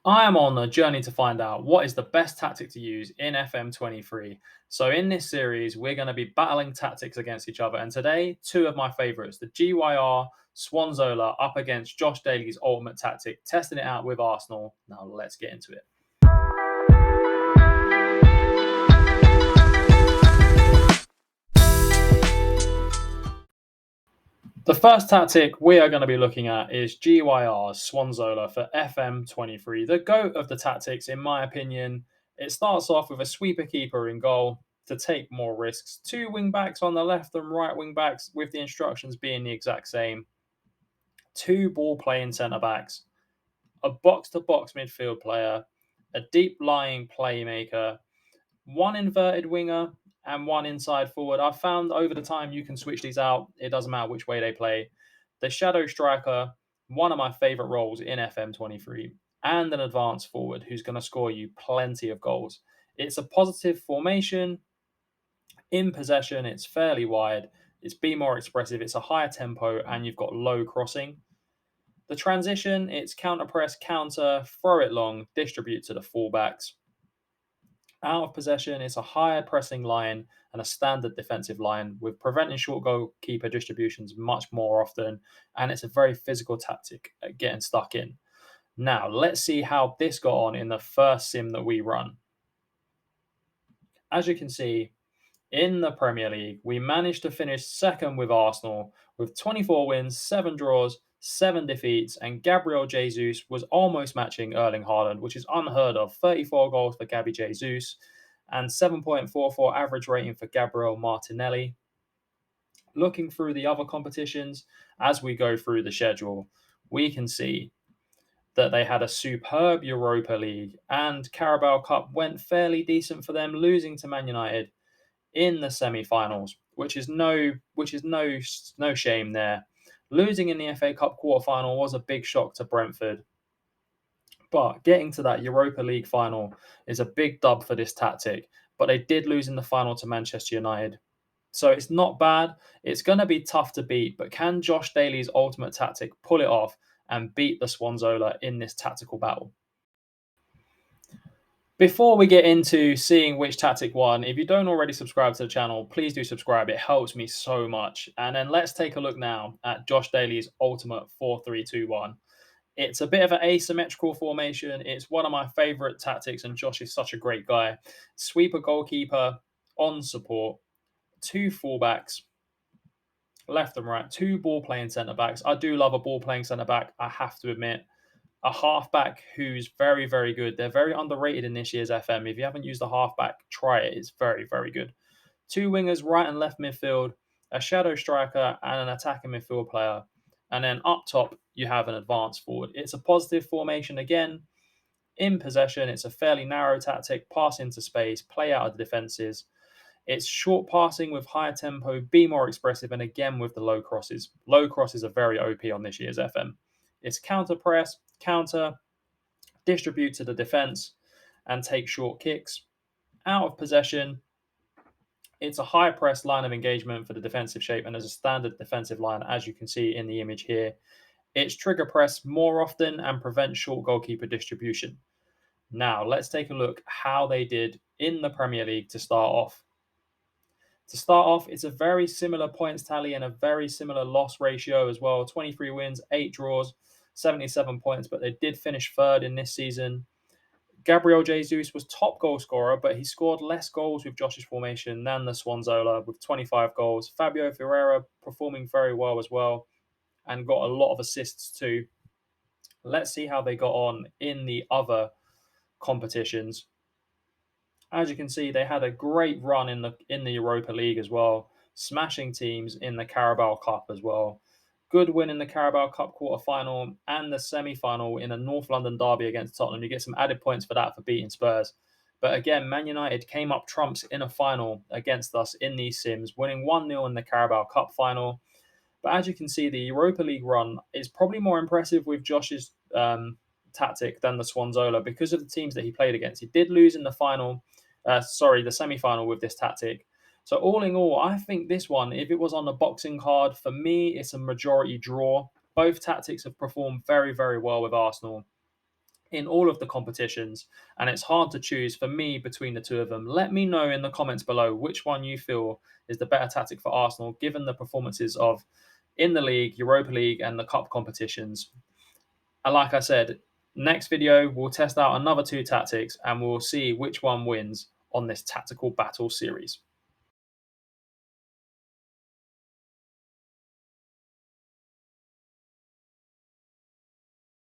I am on a journey to find out what is the best tactic to use in FM23. So, in this series, we're going to be battling tactics against each other. And today, two of my favorites, the Gyr Swansola up against Josh Daly's ultimate tactic, testing it out with Arsenal. Now, let's get into it. The first tactic we are going to be looking at is GYR's Swansola for FM23. The GOAT of the tactics, in my opinion. It starts off with a sweeper keeper in goal to take more risks. Two wing backs on the left and right wing backs, with the instructions being the exact same. Two ball playing centre backs, a box to box midfield player, a deep lying playmaker, one inverted winger, and one inside forward. I've found over the time you can switch these out. It doesn't matter which way they play. The shadow striker, one of my favourite roles in FM23, and an advanced forward who's going to score you plenty of goals. It's a positive formation. In possession, it's fairly wide. It's be more expressive. It's a higher tempo, and you've got low crossing. The transition, it's counter press, counter, throw it long, distribute to the fullbacks. Out of possession, it's a higher pressing line and a standard defensive line with preventing short goalkeeper distributions much more often. And it's a very physical tactic at getting stuck in. Now, let's see how this got on in the first sim that we run. As you can see, in the Premier League, we managed to finish second with Arsenal with 24 wins, 7 draws, 7 defeats, and Gabriel Jesus was almost matching Erling Haaland, which is unheard of. 34 goals for Gabby Jesus and 7.44 average rating for Gabriel Martinelli. Looking through the other competitions as we go through the schedule, we can see that they had a superb Europa League, and Carabao Cup went fairly decent for them, losing to Man United in the semi-finals, which is no shame there. Losing in the FA Cup quarter-final was a big shock to Brentford. But getting to that Europa League final is a big dub for this tactic. But they did lose in the final to Manchester United. So it's not bad. It's going to be tough to beat. But can Josh Daly's ultimate tactic pull it off and beat the Swansola in this tactical battle? Before we get into seeing which tactic won, if you don't already subscribe to the channel, please do subscribe. It helps me so much. And then let's take a look now at Josh Daly's ultimate 4-3-2-1. It's a bit of an asymmetrical formation. It's one of my favorite tactics, and Josh is such a great guy. Sweeper goalkeeper on support, two fullbacks, left and right, two ball playing centre backs. I do love a ball playing centre back, I have to admit. A halfback who's very, very good. They're very underrated in this year's FM. If you haven't used a halfback, try it. It's very, very good. Two wingers, right and left midfield, a shadow striker, and an attacking midfield player. And then up top, you have an advanced forward. It's a positive formation again. In possession, it's a fairly narrow tactic. Pass into space, play out of the defences. It's short passing with higher tempo, be more expressive, and again with the low crosses. Low crosses are very OP on this year's FM. It's counter press, counter, distribute to the defense, and take short kicks. Out of possession, it's a high press line of engagement for the defensive shape, and as a standard defensive line, as you can see in the image here. It's trigger press more often and prevent short goalkeeper distribution. Now, let's take a look how they did in the Premier League to start off. To start off, it's a very similar points tally and a very similar loss ratio as well. 23 wins, 8 draws, 77 points, but they did finish third in this season. Gabriel Jesus was top goal scorer, but he scored less goals with Josh's formation than the Swansola with 25 goals. Fabio Ferreira performing very well as well and got a lot of assists too. Let's see how they got on in the other competitions. As you can see, they had a great run in the Europa League as well, smashing teams in the Carabao Cup as well. Good win in the Carabao Cup quarter-final and the semi-final in a North London derby against Tottenham. You get some added points for that for beating Spurs. But again, Man United came up trumps in a final against us in these sims, winning 1-0 in the Carabao Cup final. But as you can see, the Europa League run is probably more impressive with Josh's tactic than the Swansola because of the teams that he played against. He did lose in the the semi-final with this tactic. So all in all, I think this one, if it was on the boxing card, for me, it's a majority draw. Both tactics have performed very, very well with Arsenal. in all of the competitions, and it's hard to choose for me between the two of them. Let me know in the comments below which one you feel is the better tactic for Arsenal, given the performances of in the league, Europa League, and the cup competitions. And like I said, next video, we'll test out another two tactics and we'll see which one wins on this tactical battle series.